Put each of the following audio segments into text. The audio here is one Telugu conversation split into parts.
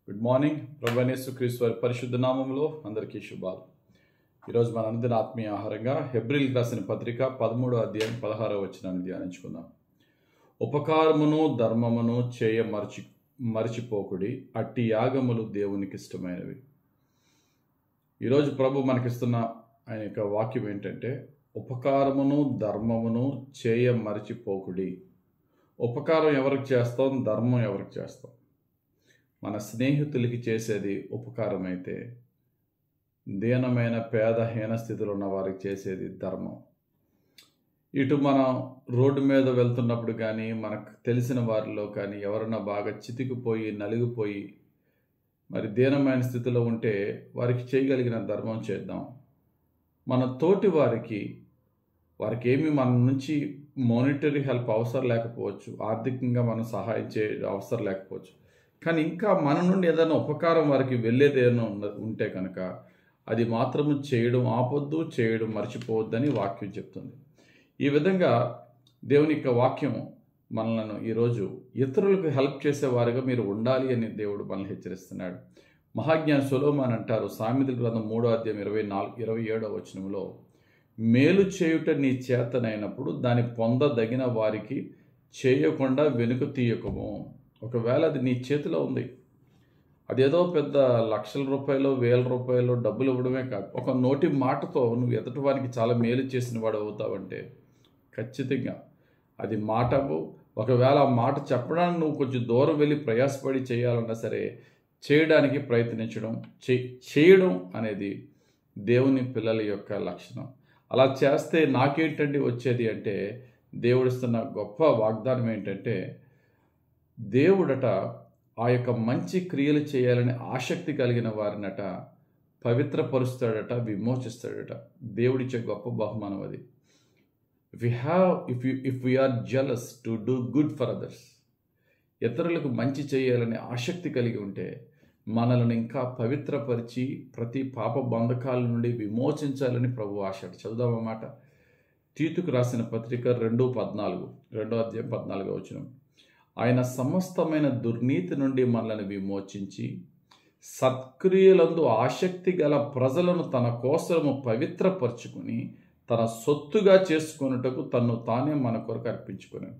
Good morning. ప్రభువైన యేసుక్రీస్తు వారి పరిశుద్ధ నామములో అందరికీ శుభాలు. ఈరోజు మన అందరి ఆత్మీయ ఆహారంగా హెబ్రీయులకు రాసిన పత్రిక 13వ అధ్యాయం 16వ వచనాన్ని ధ్యానించుకుందాం. ఉపకారమును ధర్మమును చేయ మరచిపోకుడి, అట్టి యాగములు దేవునికి ఇష్టమైనవి. ఈరోజు ప్రభు మనకిస్తున్న ఆయన యొక్క వాక్యం ఏంటంటే, ఉపకారమును ధర్మమును చేయ మరచిపోకుడి. ఉపకారం ఎవరికి చేస్తాం, ధర్మం ఎవరికి చేస్తాం? మన స్నేహితులకి చేసేది ఉపకారం అయితే, దీనమైన పేద హీన స్థితిలో ఉన్న వారికి చేసేది ధర్మం. ఇటు మనం రోడ్డు మీద వెళ్తున్నప్పుడు కానీ, మనకు తెలిసిన వారిలో కానీ ఎవరైనా బాగా చితికిపోయి నలిగిపోయి మరి దీనమైన స్థితిలో ఉంటే వారికి చేయగలిగిన ధర్మం చేద్దాం. మన తోటి వారికి ఏమీ మన నుంచి మానిటరీ హెల్ప్ అవసరం లేకపోవచ్చు, ఆర్థికంగా మనం సహాయం అవసరం లేకపోవచ్చు, కానీ ఇంకా మన నుండి ఏదైనా ఉపకారం వారికి వెళ్ళేది ఏదైనా ఉంటే కనుక అది మాత్రము చేయడం ఆపొద్దు, చేయడం మర్చిపోవద్దని వాక్యం చెప్తుంది. ఈ విధంగా దేవుని యొక్క వాక్యం మనలను ఈరోజు ఇతరులకు హెల్ప్ చేసేవారుగా మీరు ఉండాలి అని దేవుడు మనల్ని హెచ్చరిస్తున్నాడు. మహాజ్ఞాని సొలొమోను అంటారు, సామెతల గ్రంథం 3వ అధ్యాయం 27వ వచనంలో, మేలు చేయుట నీ చేతనైనప్పుడు దాన్ని పొందదగిన వారికి చేయకుండా వెనుక తీయకము. ఒకవేళ అది నీ చేతిలో ఉంది, అదేదో పెద్ద లక్షల రూపాయలు 1000 రూపాయలు డబ్బులు ఇవ్వడమే కాదు, ఒక నోటి మాటతో నువ్వు ఎదుటి వారికి చాలా మేలు చేసిన వాడు అవుతావంటే ఖచ్చితంగా అది మాటవు. ఒకవేళ ఆ మాట చెప్పడానికి నువ్వు కొంచెం దూరం వెళ్ళి ప్రయాసపడి చేయాలన్నా సరే చేయడానికి ప్రయత్నించడం, చేయడం అనేది దేవుని పిల్లల యొక్క లక్షణం. అలా చేస్తే నాకేంటండి వచ్చేది అంటే, దేవుడిస్తున్న గొప్ప వాగ్దానం ఏంటంటే, దేవుడట ఆ యొక్క మంచి క్రియలు చేయాలని ఆసక్తి కలిగిన వారినట పవిత్రపరుస్తాడట, విమోచిస్తాడట. దేవుడిచ్చే గొప్ప బహుమానం అది. If we are jealous to do good for others, ఇతరులకు మంచి చేయాలని ఆసక్తి కలిగి ఉంటే మనల్ని ఇంకా పవిత్రపరిచి ప్రతి పాప బంధకాల నుండి విమోచించాలని ప్రభు ఆశ. చదువుదామన్నమాట. తీతుకు రాసిన పత్రిక 2:14 అధ్యాయం 14వ వచనం. ఆయన సమస్తమైన దుర్నీతి నుండి మనల్ని విమోచించి సత్క్రియలందు ఆసక్తి గల ప్రజలను తన కోసము పవిత్రపరచుకుని తన సొత్తుగా చేసుకొనుటకు తన్ను తానే మన కొరకు అర్పించుకున్నాను.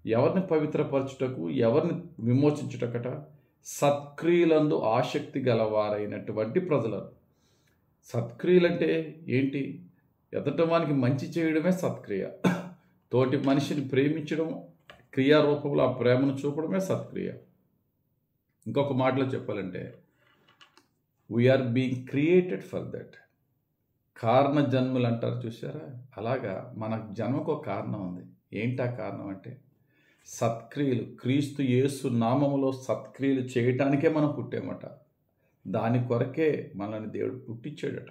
ఎవరిని పవిత్రపరచుటకు, ఎవరిని విమోచించుటకట? సత్క్రియలందు ఆసక్తి గలవారైనటువంటి ప్రజలను. సత్క్రియలంటే ఏంటి? ఎదటవానికి మంచి చేయడమే సత్క్రియ. తోటి మనిషిని ప్రేమించడం, క్రియారూపంలో ఆ ప్రేమను చూపడమే సత్క్రియ. ఇంకొక మాటలో చెప్పాలంటే, we are being created for that. కారణ జన్మలు అంటారు చూసారా, అలాగా మన జన్మకు ఒక కారణం ఉంది. ఏంటా కారణం అంటే సత్క్రియలు. క్రీస్తు యేసు నామములో సత్క్రియలు చేయటానికే మనం పుట్టామట. దాని కొరకే మనల్ని దేవుడు పుట్టించాడట.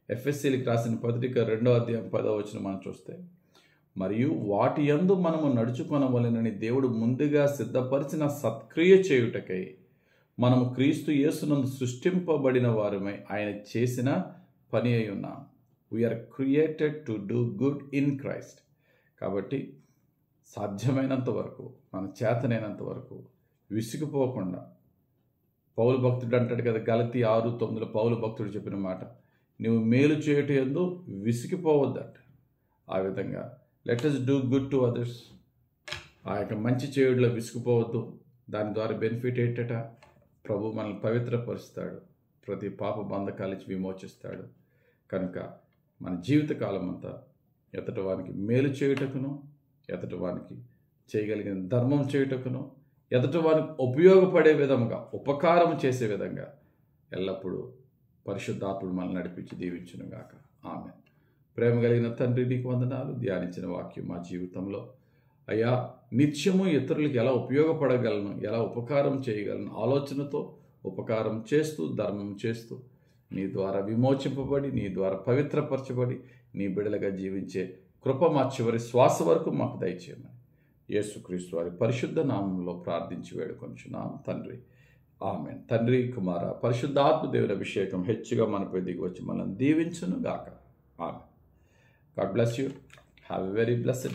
ఎఫ్ఎస్సీలకు రాసిన పత్రిక 2వ అధ్యాయం 10వ వచనం మనం చూస్తే, మరియు వాటి యందు మనము నడుచుకొనవలెనని దేవుడు ముందుగా సిద్ధపరిచిన సత్క్రియ చేయుటకై మనము క్రీస్తు యేసునందు సృష్టింపబడిన వారమై ఆయన చేసిన పని అయి ఉన్నాం. We are created to do good in Christ. కాబట్టి సాధ్యమైనంత వరకు, మన చేతనైనంత వరకు విసిగిపోకుండా, పౌలు భక్తుడు అంటాడు కదా, గలతీ 6:9 పౌలు భక్తుడు చెప్పిన మాట, నువ్వు మేలు చేయుట యందు విసిగిపోవద్దంట. ఆ విధంగా let us do good to others. ఆ యొక్క మంచి చేయుడులో విసుకుపోవద్దు. దాని ద్వారా బెనిఫిట్ ఏంటట? ప్రభు మనల్ని పవిత్రపరుస్తాడు, ప్రతి పాప బంధకాలించి విమోచిస్తాడు. కనుక మన జీవితకాలం అంతా ఎదటివానికి మేలు చేయుటకును, ఎదటివానికి చేయగలిగిన ధర్మం చేయుటకును, ఎదటివానికి ఉపయోగపడే విధంగా, ఉపకారం చేసే విధంగా ఎల్లప్పుడూ పరిశుద్ధాత్ముడు మనల్ని నడిపించి దీవించునుగాక. ఆమేన్. ప్రేమ కలిగిన తండ్రి, నీకు వందనాలు. ధ్యానించిన వాక్యం మా జీవితంలో అయ్యా నిత్యము ఇతరులకు ఎలా ఉపయోగపడగలను, ఎలా ఉపకారం చేయగలను ఆలోచనతో ఉపకారం చేస్తూ, ధర్మం చేస్తూ, నీ ద్వారా విమోచింపబడి, నీ ద్వారా పవిత్రపరచబడి, నీ బిడ్డలుగా జీవించే కృప మా చివరి శ్వాస వరకు మాకు దయచేయమని యేసుక్రీస్తు వారి పరిశుద్ధ నామంలో ప్రార్థించి వేడుకొంచున్నాం తండ్రి. ఆమేన్. తండ్రి, కుమార, పరిశుద్ధాత్మ దేవుని అభిషేకం హెచ్చుగా మనపై దిగి వచ్చి మనల్ని దీవించును గాక. ఆమేన్. God bless you. Have a very blessed day.